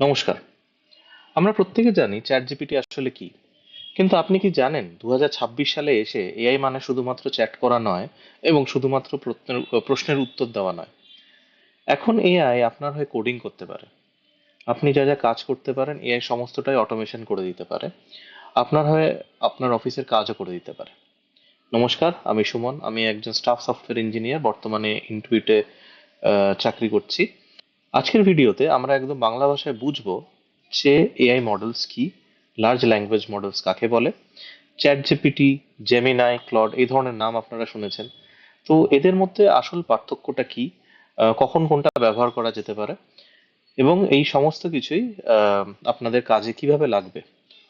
নমস্কার। আমরা প্রত্যেকে জানি চ্যাট জিপিটি আসলে কি, কিন্তু আপনি কি জানেন 2026 সালে এসে এআই মানে শুধুমাত্র চ্যাট করা নয় এবং শুধুমাত্র প্রশ্নের উত্তর দেওয়া নয়। এখন এআই আপনার হয়ে কোডিং করতে পারে। আপনি যা যা কাজ করতে পারেন এআই সমস্তটাই অটোমেশন করে দিতে পারে। আপনার হয়ে আপনার অফিসের কাজও করে দিতে পারে। নমস্কার, আমি সুমন। আমি একজন স্টাফ সফটওয়্যার ইঞ্জিনিয়ার, বর্তমানে ইনটুইটে চাকরি করছি। আজকের ভিডিওতে আমরা একদম বাংলা ভাষায় বুঝবো যে এআই মডেলস কি, লার্জ ল্যাঙ্গুয়েজ মডেলস কাকে বলে, চ্যাট জিপিটি, জেমিনাই, ক্লড এই ধরনের নাম আপনারা শুনেছেন। তো এদের মধ্যে আসল পার্থক্যটা কি, কখন কোনটা ব্যবহার করা যেতে পারে, এবং এই সমস্ত কিছুই আপনাদের কাজে কিভাবে লাগবে,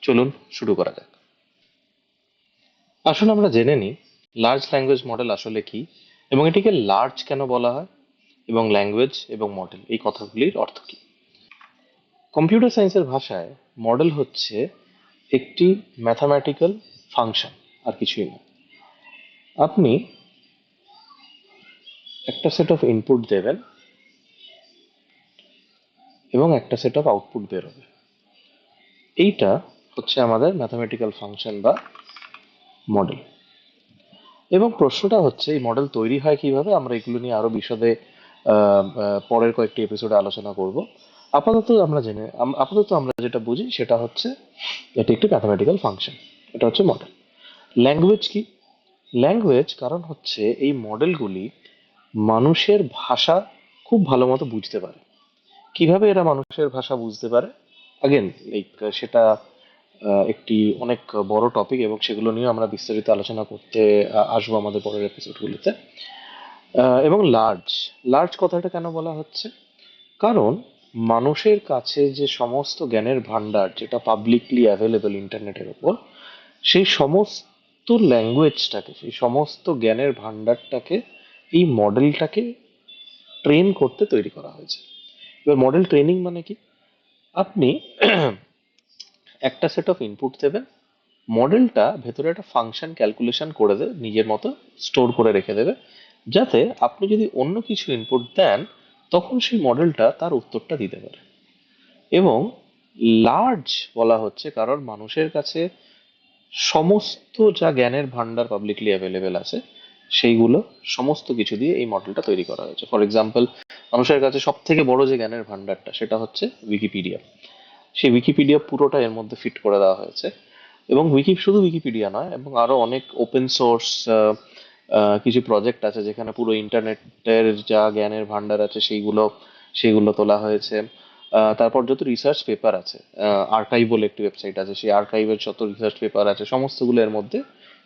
চলুন শুরু করা যাক। আসলে আমরা জেনে নিই লার্জ ল্যাঙ্গুয়েজ মডেল আসলে কি এবং এটিকে লার্জ কেন বলা হয়, এবং ল্যাঙ্গুয়েজ এবং মডেল এই কথাগুলির অর্থ কি। কম্পিউটার সায়েন্সের ভাষায় মডেল হচ্ছে একটি ম্যাথামেটিক্যাল ফাংশন, আর কিছুই না। আপনি একটা সেট অফ ইনপুট দেবেন এবং একটা সেট অফ আউটপুট বেরোবে। এইটা হচ্ছে আমাদের ম্যাথামেটিক্যাল ফাংশন বা মডেল। এবং প্রশ্নটা হচ্ছে এই মডেল তৈরি হয় কিভাবে, আমরা এগুলো নিয়ে আরো বিশদে পরের কয়েকটি এপিসোডে আলোচনা করব। আপাতত আমরা যেটা বুঝি সেটা হচ্ছে এটি একটি ম্যাথামেটিক্যাল ফাংশন, এটা হচ্ছে মডেল। ল্যাঙ্গুয়েজ কি? ল্যাঙ্গুয়েজ কারণ হচ্ছে এই মডেলগুলি মানুষের ভাষা খুব ভালো মতো বুঝতে পারে। কিভাবে এরা মানুষের ভাষা বুঝতে পারে? আগেন সেটা একটি অনেক বড় টপিক এবং সেগুলো নিয়ে আমরা বিস্তারিত আলোচনা করতে আসবো আমাদের পরের এপিসোডগুলিতে। এবং লার্জ, লার্জ কথাটা কেন বলা হচ্ছে? কারণ মানুষের কাছে যে সমস্ত জ্ঞানের ভান্ডার যেটা পাবলিকলি অ্যাভেলেবল ইন্টারনেটের উপর, সেই সমস্ত ল্যাঙ্গুয়েজটাকে, সেই সমস্ত জ্ঞানের ভান্ডারটাকে এই মডেলটাকে ট্রেন করতে তৈরি করা হয়েছে। এবার মডেল ট্রেনিং মানে কি? আপনি একটা সেট অফ ইনপুট দেবেন, মডেলটা ভেতরে একটা ফাংশন ক্যালকুলেশন করে দেবে, নিজের মতো স্টোর করে রেখে দেবে, যাতে আপনি যদি অন্য কিছু ইনপুট দেন তখন সেই মডেলটা তার উত্তরটা দিতে পারে। এবং লার্জ বলা হচ্ছে কারণ মানুষের কাছে সমস্ত যা জ্ঞানের ভান্ডার পাবলিকলি অ্যাভেলেবেল আছে সেইগুলো সমস্ত কিছু দিয়ে এই মডেলটা তৈরি করা হয়েছে। ফর এক্সাম্পল, মানুষের কাছে সব থেকে বড় যে জ্ঞানের ভান্ডারটা সেটা হচ্ছে উইকিপিডিয়া। সেই উইকিপিডিয়া পুরোটা এর মধ্যে ফিট করে দেওয়া হয়েছে। এবং শুধু উইকিপিডিয়া নয়, এবং আরো অনেক ওপেন সোর্স কিছু প্রজেক্ট আছে যেখানে পুরো ইন্টারনেটের যা জ্ঞানের ভান্ডার আছে সেইগুলো সেগুলো তোলা হয়েছে। তারপর যত রিসার্চ পেপার আছে, আর্কাইভ বলে একটি ওয়েবসাইট আছে, সেই আর্কাইভের যত রিসার্চ পেপার আছে সমস্তগুলো এর মধ্যে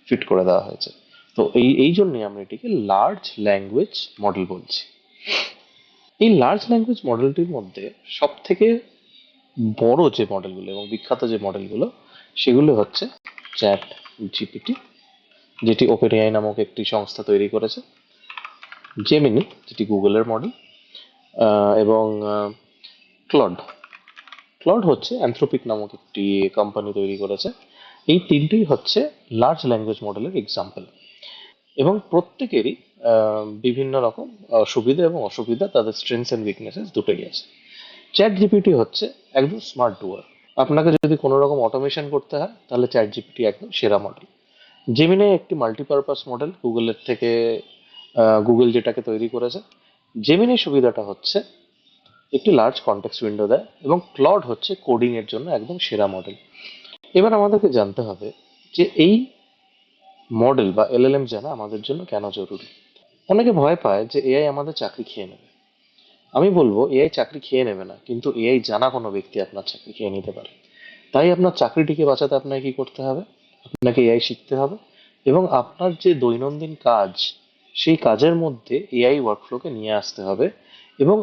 ফিট করে দেওয়া হয়েছে। তো এই জন্যই আমরা এটিকে লার্জ ল্যাঙ্গুয়েজ মডেল বলছি। এই লার্জ ল্যাঙ্গুয়েজ মডেলটির মধ্যে সব থেকে বড় যে মডেলগুলো এবং বিখ্যাত যে মডেলগুলো সেগুলো হচ্ছে চ্যাট জিপিটি, যেটি ওপেন এআই নামক একটি সংস্থা তৈরি করেছে, জেমিনি যেটি গুগলের মডেল, এবং ক্লড। ক্লড হচ্ছে অ্যানথ্রোপিক নামক একটি কোম্পানি তৈরি করেছে। এই তিনটেই হচ্ছে লার্জ ল্যাঙ্গুয়েজ মডেলের এক্সাম্পল। এবং প্রত্যেকেরই বিভিন্ন রকম সুবিধা এবং অসুবিধা, তাদের স্ট্রেংথস এন্ড উইকনেসেস দুটোই আছে। চ্যাট জিপিটি হচ্ছে একদম স্মার্ট ডুয়ার। আপনাকে যদি কোনো রকম অটোমেশন করতে হয় তাহলে চ্যাট জিপিটি একদম সেরা মডেল। জেমিনাই একটি মাল্টিপারপাস মডেল গুগলের থেকে, গুগল যেটাকে তৈরি করেছে। জেমিনাই সুবিধাটা হচ্ছে একটি লার্জ কনটেক্সট উইন্ডো দেয়, এবং ক্লড হচ্ছে কোডিং এর জন্য একদম সেরা মডেল। এবার আমাদেরকে জানতে হবে যে এই মডেল বা এলএলএম জানা আমাদের জন্য কেন জরুরি। অনেকে ভয় পায় যে এআই আমাদের চাকরি খেয়ে নেবে। আমি বলবো এআই চাকরি খেয়ে নেবে না, কিন্তু এআই জানা কোনো ব্যক্তি আপনার চাকরি খেয়ে নিতে পারে। তাই আপনার চাকরিটিকে বাঁচাতে আপনাকে কি করতে হবে? আপনাকে এআই শিখতে হবে, এবং আপনার যে দৈনন্দিন কাজ সেই কাজের মধ্যে এআই ওয়ার্কফ্লোকে নিয়ে আসতে হবে। এবং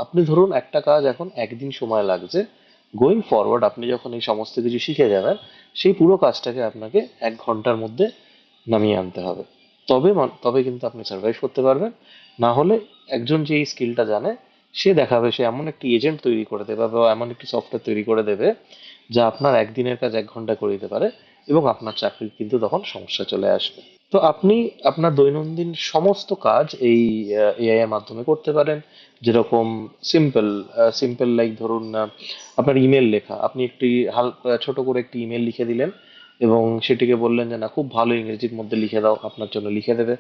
আপনি ধরুন একটা কাজ এখন একদিন সময় লাগছে, গোয়িং ফরওয়ার্ড আপনি যখন এই সমস্ত কিছু শিখে যাবেন সেই পুরো কাজটাকে আপনাকে 1 ঘন্টার মধ্যে নামিয়ে আনতে হবে। তবে কিন্তু আপনি সার্ভাইভ করতে পারবেন। না হলে একজন যে এই স্কিলটা জানে সে দেখাবে, সে এমন একটি এজেন্ট তৈরি করে দেবে বা এমন একটি সফটওয়্যার তৈরি করে দেবে যা আপনার একদিনের কাজ 1 ঘন্টা করে দিতে পারে, এবং আপনার চাকরির কিন্তু তখন সমস্যা চলে আসবে। তো আপনি আপনার দৈনন্দিন সমস্ত কাজ এই এআই এর মাধ্যমে করতে পারেন। যেরকম সিম্পল সিম্পল লাইক ধরুন আপনার ইমেল লেখা, আপনি একটি ছোট করে একটি ইমেল লিখে দিলেন এবং সেটিকে বললেন যে না খুব ভালো ইংরেজির মধ্যে লিখে দাও, আপনার জন্য লিখে দেবে।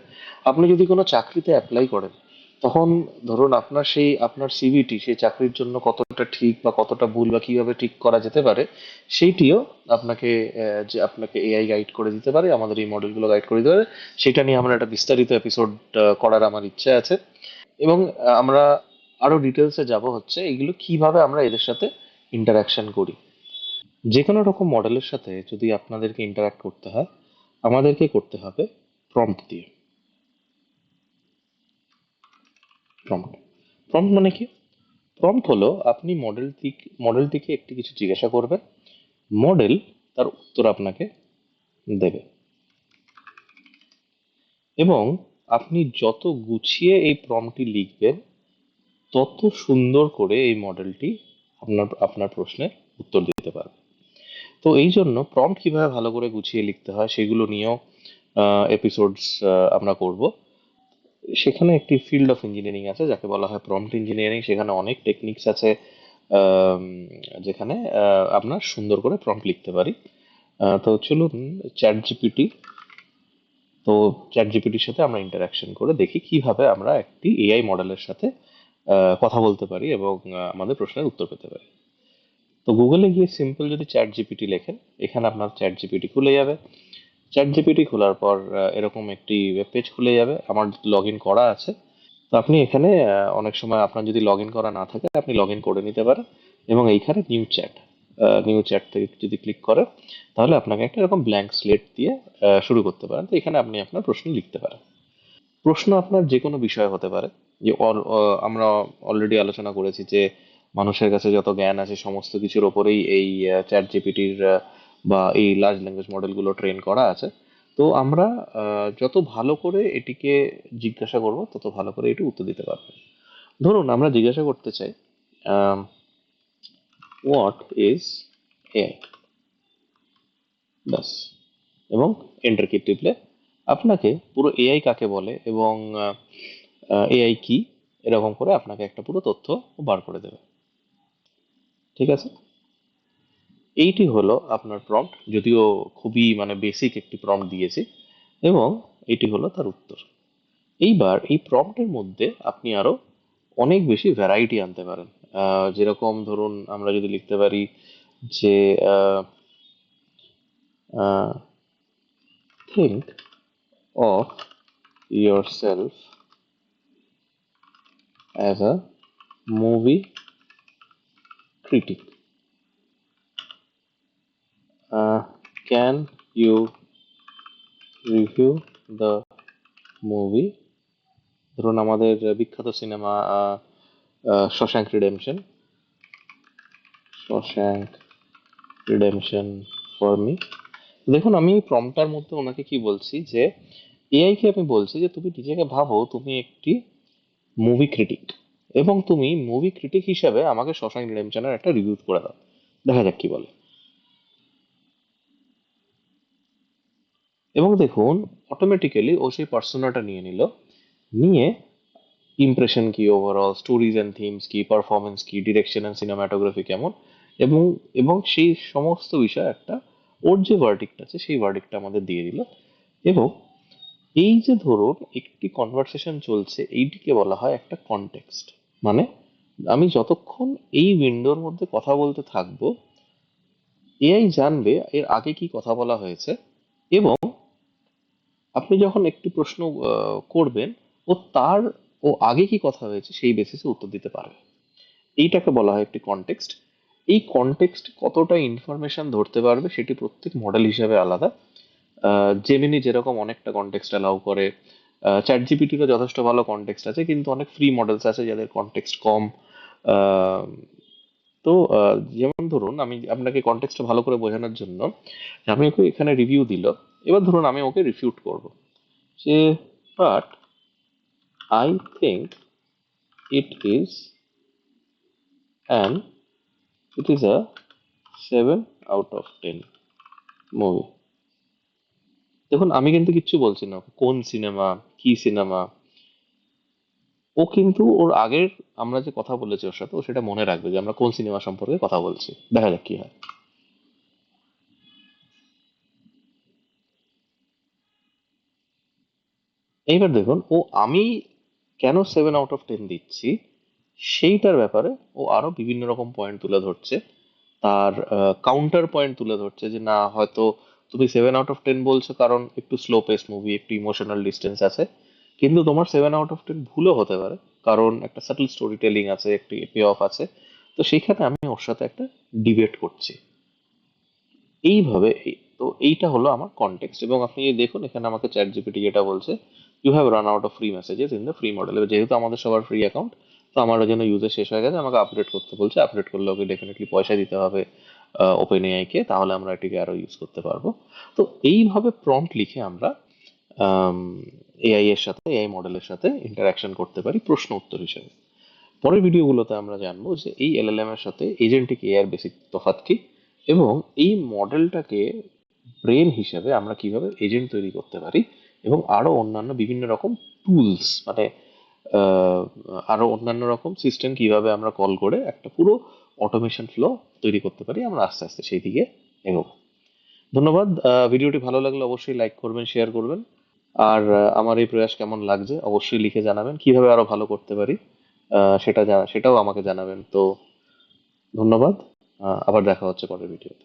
আপনি যদি কোনো চাকরিতে অ্যাপ্লাই করেন, তখন ধরুন আপনার সিভিটি সেই চাকরির জন্য কতটা ঠিক বা কতটা ভুল বা কিভাবে ঠিক করা যেতে পারে, সেইটিও আপনাকে এআই গাইড করে দিতে পারে, আমাদের এই মডেলগুলো গাইড করে দিতে পারে। সেটা নিয়ে আমরা একটা বিস্তারিত এপিসোড করার আমার ইচ্ছা আছে। এবং আমরা আরো ডিটেলসে যাব হচ্ছে এগুলো কিভাবে আমরা এদের সাথে ইন্টারাকশন করি। যে কোনো রকম মডেলের সাথে যদি আপনাদেরকে ইন্টারাক্ট করতে হয়, আমাদেরকে করতে হবে প্রম্পট দিয়ে। প্রম্পট প্রম্পট মানে কি? প্রম্পট হলো আপনি মডেলটিকে একটি কিছু জিজ্ঞাসা করবেন, মডেল তার উত্তর আপনাকে দেবে। এবং আপনি যত গুছিয়ে এই প্রম্পটটি লিখবেন, তত সুন্দর করে এই মডেলটি আপনার প্রশ্নের উত্তর দিতে পারবে। তো এই জন্য প্রম্পট কিভাবে ভালো করে গুছিয়ে লিখতে হয় সেগুলো নিয়েও এপিসোডস আমরা করব। সেখানে একটি ফিল্ড অফ ইঞ্জিনিয়ারিং আছে যাকে বলা হয় প্রম্পট ইঞ্জিনিয়ারিং। সেখানে অনেক টেকনিক্স আছে, আম, যেখানে আপনার সুন্দর করে প্রম্পট লিখতে পারি। তো চলুন চ্যাট জিপিটি তো চ্যাট জিপিটির সাথে আমরা ইন্টারাকশন করে দেখি কিভাবে আমরা একটি এআই মডেলের সাথে কথা বলতে পারি এবং আমাদের প্রশ্নের উত্তর পেতে পারি। তো গুগলে গিয়ে সিম্পল যদি চ্যাট জিপিটি লেখেন, এখানে আপনার চ্যাট জিপিটি খুলে যাবে। চ্যাট জিপিটি খোলার পর এরকম একটি ওয়েব পেজ খুলে যাবে। আমার লগ ইন করা আছে। তো আপনি এখানে অনেক সময় আপনার যদি লগ ইন করা না থাকে, আপনি লগ ইন করে নিতে পারেন এবং এইখানে নিউ চ্যাট থেকে যদি ক্লিক করেন, তাহলে আপনাকে একটা এরকম ব্ল্যাঙ্ক স্লেট দিয়ে শুরু করতে পারেন। তো এখানে আপনি আপনার প্রশ্ন লিখতে পারেন। প্রশ্ন আপনার যে কোনো বিষয় হতে পারে। আমরা অলরেডি আলোচনা করেছি যে মানুষের কাছে যত জ্ঞান আছে সমস্ত কিছুর ওপরেই এই চ্যাট জিপিটির বা এই লার্জ ল্যাঙ্গুয়েজ মডেলগুলো ট্রেন করা আছে। তো আমরা যত ভালো করে এটিকে জিজ্ঞাসা করব, তত ভালো করে এটি উত্তর দিতে পারবে। ধরুন আমরা জিজ্ঞাসা করতে চাই, হোয়াট ইজ এআই, ব্যাস। এবং এন্টার কি টিপলে আপনাকে পুরো এআই কাকে বলে এবং এআই কি, এরকম করে আপনাকে একটা পুরো তথ্য বার করে দেবে। ঠিক আছে, এইটি হলো আপনার প্রম্পট, যদিও খুবই মানে বেসিক একটি প্রম্পট দিয়েছি এবং এটি হলো তার উত্তর। এইবার এই প্রম্পটের মধ্যে আপনি আরো অনেক বেশি ভ্যারাইটি আনতে পারেন। যেরকম ধরুন আমরা যদি লিখতে পারি যে think of yourself as a movie critic. Can you review the movie? ধরুন আমাদের বিখ্যাত cinema Shawshank Redemption, Shawshank Redemption for me. দেখুন আমি প্রম্পটার মধ্যে ওনাকে কি বলছি যে এআই কে আমি বলছি যে তুমি নিজেকে ভাবো তুমি একটি মুভি ক্রিটিক এবং তুমি মুভি ক্রিটিক হিসাবে আমাকে শশাঙ্ক রিডেমশনের একটা রিভিউ করে দাও। দেখা যাক কি বলে। এবং দেখুন অটোমেটিক্যালি ও সেই পার্সোনাটা নিয়ে নিল, নিয়ে ইমপ্রেশন কি, ওভারঅল স্টোরিজ অ্যান্ড থিমস কি, পারফরমেন্স কি, ডিরেকশন অ্যান্ড সিনেমাটোগ্রাফি কেমন, এবং এবং সেই সমস্ত বিষয় একটা ওর যে ভার্ডিক্ট আছে সেই ভার্ডিক্টটা আমাদের দিয়ে দিল। এবং এই যে ধরুন একটি কনভারসেশন চলছে, এইটিকে বলা হয় একটা কনটেক্সট। মানে আমি যতক্ষণ এই উইন্ডোর মধ্যে কথা বলতে থাকবো, এআই জানবে এর আগে কি কথা বলা হয়েছে এবং আপনি যখন একটি প্রশ্ন করবেন, ও তার ও আগে কি কথা হয়েছে সেই বেসিসে উত্তর দিতে পারবে। এইটাকে বলা হয় একটি কনটেক্সট। এই কনটেক্সট কতটা ইনফরমেশন ধরতে পারবে সেটি প্রত্যেক মডেল হিসাবে আলাদা। জেমিনি যেরকম অনেকটা কনটেক্সট অ্যালাউ করে, চ্যাট জিপিটিরও যথেষ্ট ভালো কনটেক্সট আছে, কিন্তু অনেক ফ্রি মডেলস আছে যাদের কনটেক্সট কম। আহ, তো যেমন ধরুন আমি আপনাকে কনটেক্সটটা ভালো করে বোঝানোর জন্য, আমি ওকে এখানে রিভিউ দিল। এবার ধরুন আমি ওকে রিফিউট করব যে but I think it is an it is a 7 out of 10 movie. দেখুন, আমি কিন্তু কিচ্ছু বলছি না কোন সিনেমা, কি সিনেমা। ও কিন্তু ওর আগের আমরা যে কথা বলেছি ওর সাথে, ও সেটা মনে রাখবে যে আমরা কোন সিনেমা সম্পর্কে কথা বলছি। দেখা যাক কি হয়। এইবার দেখুন, আমি কেন 7/10 দিচ্ছি সেইটার ব্যাপারে ও আরো বিভিন্ন রকম পয়েন্ট তুলে ধরছে। তার কাউন্টার পয়েন্ট তুলে ধরছে যে না, হয়তো তুমি 7/10 বলছো কারণ একটু স্লো পেস মুভি, একটু ইমোশনাল ডিস্টেন্স আছে, কিন্তু তোমার 7/10 ভুলও হতে পারে, কারণ একটা সাটল স্টোরি টেলিং আছে, একটি পে অফ আছে। তো সেইখানে আমি ওর সাথে একটা ডিবেট করছি এইভাবে। তো এইটা হলো আমার কনটেক্সট। এবং আপনি যদি দেখুন, এখানে আমাকে চ্যাট জিপিটি যেটা বলছে, you have run out of free messages in the free model. যেহেতু আমাদের সবার ফ্রি অ্যাকাউন্ট, তো আমার ওই জন্য ইউজের শেষ হয়ে গেছে, আমাকে আপডেট করতে বলছে। আপডেট করলে ওকে ডেফিনেটলি পয়সা দিতে হবে ওপেন এআই কে, তাহলে আমরা এটিকে আরো ইউজ করতে পারবো। তো এইভাবে প্রম্পট লিখে আমরা এআই এর সাথে, এআই মডেলের সাথে ইন্টারাকশন করতে পারি প্রশ্ন উত্তর হিসেবে। পরের ভিডিওগুলোতে আমরা জানবো যে এই এলএলএম এর সাথে এজেন্টিক এআই এর বেসিক তফাৎ কি, এবং এই মডেলটাকে ব্রেন হিসেবে আমরা কিভাবে এজেন্ট তৈরি করতে পারি, এবং আরো অন্যান্য বিভিন্ন রকম টুলস, মানে আহ, আরো অন্যান্য রকম সিস্টেম কিভাবে আমরা কল করে একটা পুরো অটোমেশন ফ্লো তৈরি করতে পারি, আমরা আস্তে আস্তে সেই দিকে এগোবো। ধন্যবাদ। ভিডিওটি ভালো লাগলে অবশ্যই লাইক করবেন, শেয়ার করবেন। আর আমার এই প্রয়াস কেমন লাগছে অবশ্যই লিখে জানাবেন, কিভাবে আরো ভালো করতে পারি সেটাও আমাকে জানাবেন। তো ধন্যবাদ। আবার দেখা হচ্ছে পরের ভিডিওতে।